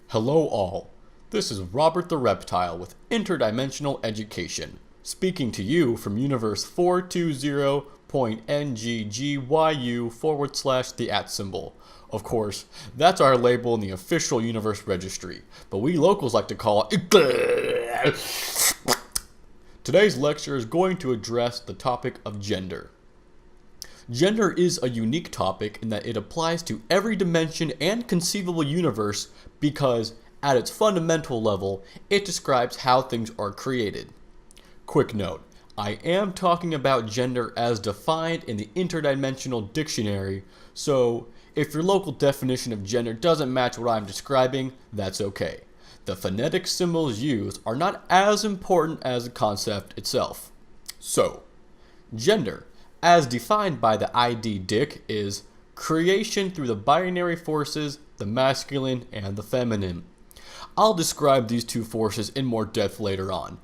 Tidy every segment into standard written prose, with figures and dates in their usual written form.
Hello all, this is Robert the Reptile with Interdimensional Education, speaking to you from Universe 420.NGGYU/the @ symbol. Of course, that's our label in the official Universe Registry, but we locals like to call it. Today's lecture is going to address the topic of gender. Gender is a unique topic in that it applies to every dimension and conceivable universe because, at its fundamental level, it describes how things are created. Quick note, I am talking about gender as defined in the Interdimensional Dictionary, so if your local definition of gender doesn't match what I'm describing, that's okay. The phonetic symbols used are not as important as the concept itself. So, gender, as defined by the ID Dic, is creation through the binary forces, the masculine and the feminine. I'll describe these two forces in more depth later on.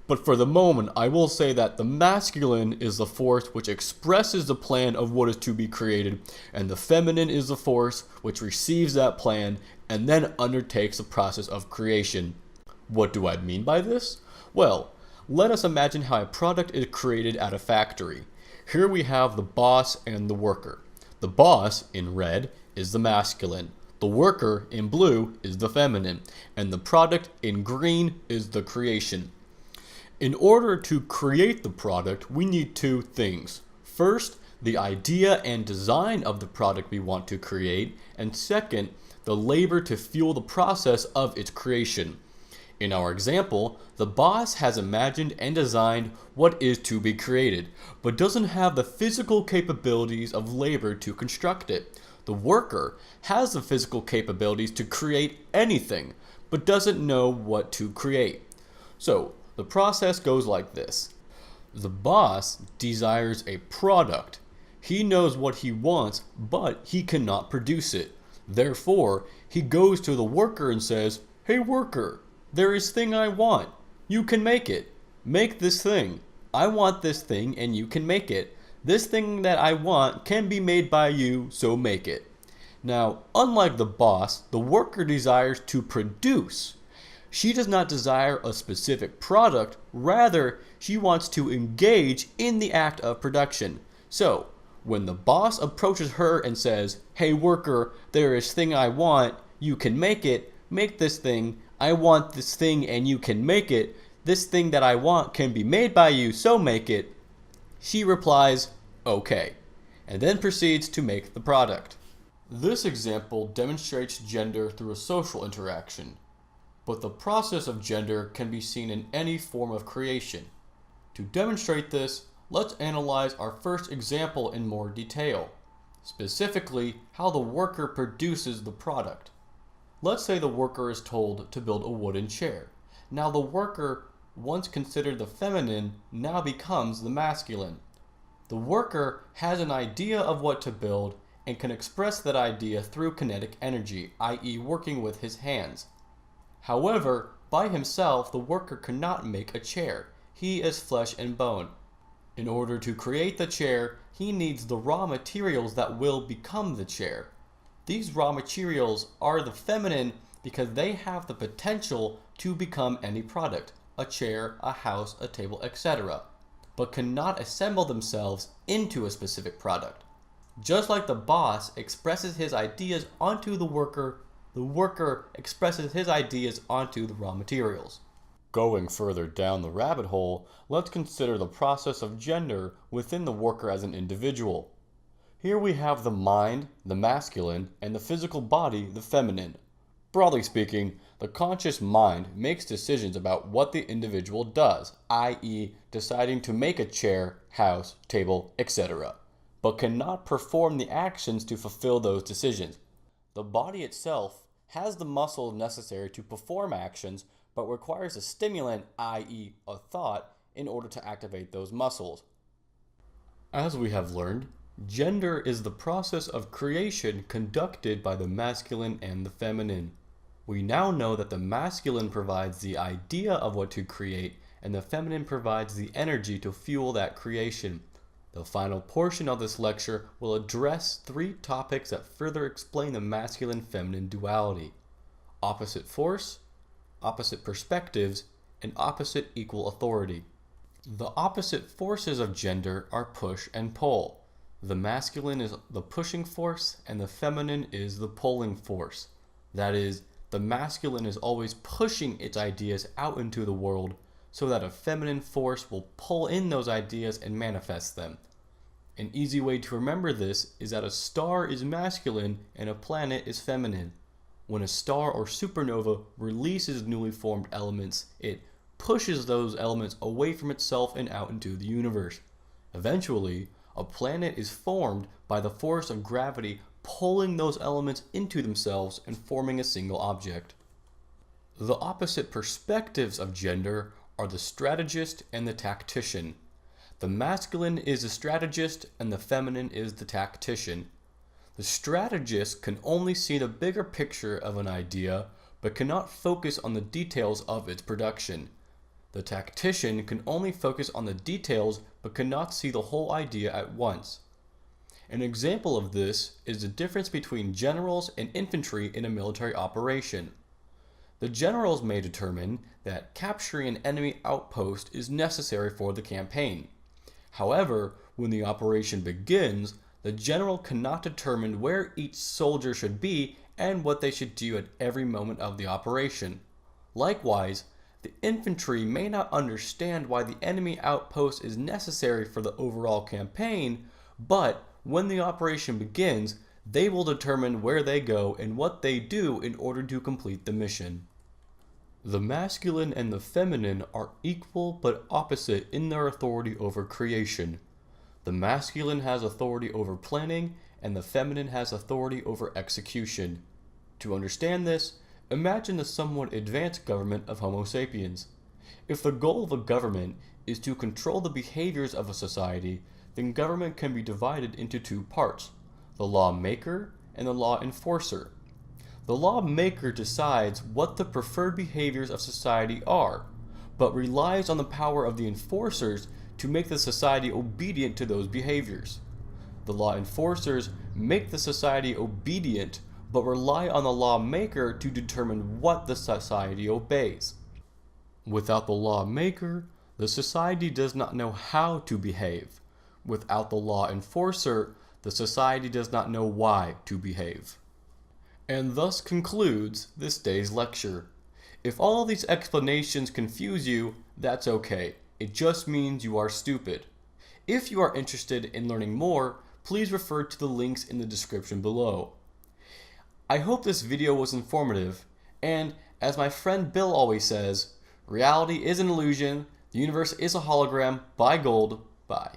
But for the moment, I will say that the masculine is the force which expresses the plan of what is to be created, and the feminine is the force which receives that plan and then undertakes the process of creation. What do I mean by this? Well, let us imagine how a product is created at a factory. Here we have the boss and the worker. The boss, in red, is the masculine. The worker, in blue, is the feminine. And the product, in green, is the creation. In order to create the product, we need two things. First, the idea and design of the product we want to create. And second, the labor to fuel the process of its creation. In our example, the boss has imagined and designed what is to be created, but doesn't have the physical capabilities of labor to construct it. The worker has the physical capabilities to create anything, but doesn't know what to create. So, the process goes like this. The boss desires a product. He knows what he wants, but he cannot produce it. Therefore, he goes to the worker and says, "Hey worker, there is thing I want. You can make it. Make this thing. I want this thing and you can make it. This thing that I want can be made by you, so make it." Now, unlike the boss, the worker desires to produce. She does not desire a specific product, rather, she wants to engage in the act of production. So, when the boss approaches her and says, "Hey worker, there is thing I want, you can make it. Make this thing. I want this thing and you can make it. This thing that I want can be made by you, so make it." She replies, "Okay," and then proceeds to make the product. This example demonstrates gender through a social interaction, but the process of gender can be seen in any form of creation. To demonstrate this, let's analyze our first example in more detail, specifically how the worker produces the product. Let's say the worker is told to build a wooden chair. Now the worker, once considered the feminine, now becomes the masculine. The worker has an idea of what to build and can express that idea through kinetic energy, i.e. working with his hands. However, by himself, the worker cannot make a chair. He is flesh and bone. In order to create the chair, he needs the raw materials that will become the chair. These raw materials are the feminine because they have the potential to become any product, a chair, a house, a table, etc., but cannot assemble themselves into a specific product. Just like the boss expresses his ideas onto the worker expresses his ideas onto the raw materials. Going further down the rabbit hole, let's consider the process of gender within the worker as an individual. Here we have the mind, the masculine, and the physical body, the feminine. Broadly speaking, the conscious mind makes decisions about what the individual does, i.e. deciding to make a chair, house, table, etc., but cannot perform the actions to fulfill those decisions. The body itself has the muscles necessary to perform actions, but requires a stimulant, i.e. a thought, in order to activate those muscles. As we have learned, gender is the process of creation conducted by the masculine and the feminine. We now know that the masculine provides the idea of what to create, and the feminine provides the energy to fuel that creation. The final portion of this lecture will address three topics that further explain the masculine-feminine duality. opposite force, opposite perspectives, and opposite equal authority. The opposite forces of gender are push and pull. The masculine is the pushing force and the feminine is the pulling force. That is, the masculine is always pushing its ideas out into the world so that a feminine force will pull in those ideas and manifest them. An easy way to remember this is that a star is masculine and a planet is feminine. When a star or supernova releases newly formed elements, it pushes those elements away from itself and out into the universe. Eventually, a planet is formed by the force of gravity pulling those elements into themselves and forming a single object. The opposite perspectives of gender are the strategist and the tactician. The masculine is the strategist and the feminine is the tactician. The strategist can only see the bigger picture of an idea, but cannot focus on the details of its production. The tactician can only focus on the details, but cannot see the whole idea at once. An example of this is the difference between generals and infantry in a military operation. The generals may determine that capturing an enemy outpost is necessary for the campaign. However, when the operation begins, the general cannot determine where each soldier should be and what they should do at every moment of the operation. Likewise, the infantry may not understand why the enemy outpost is necessary for the overall campaign, but when the operation begins, they will determine where they go and what they do in order to complete the mission. The masculine and the feminine are equal but opposite in their authority over creation. The masculine has authority over planning, and the feminine has authority over execution. To understand this, imagine the somewhat advanced government of Homo sapiens. If the goal of a government is to control the behaviors of a society, then government can be divided into two parts, the lawmaker and the law enforcer. The lawmaker decides what the preferred behaviors of society are, but relies on the power of the enforcers to make the society obedient to those behaviors. The law enforcers make the society obedient, but rely on the lawmaker to determine what the society obeys. Without the lawmaker, the society does not know how to behave. Without the law enforcer, the society does not know why to behave. And thus concludes this day's lecture. If all of these explanations confuse you, that's okay. It just means you are stupid. If you are interested in learning more, please refer to the links in the description below. I hope this video was informative, and as my friend Bill always says, reality is an illusion, the universe is a hologram, buy gold, bye.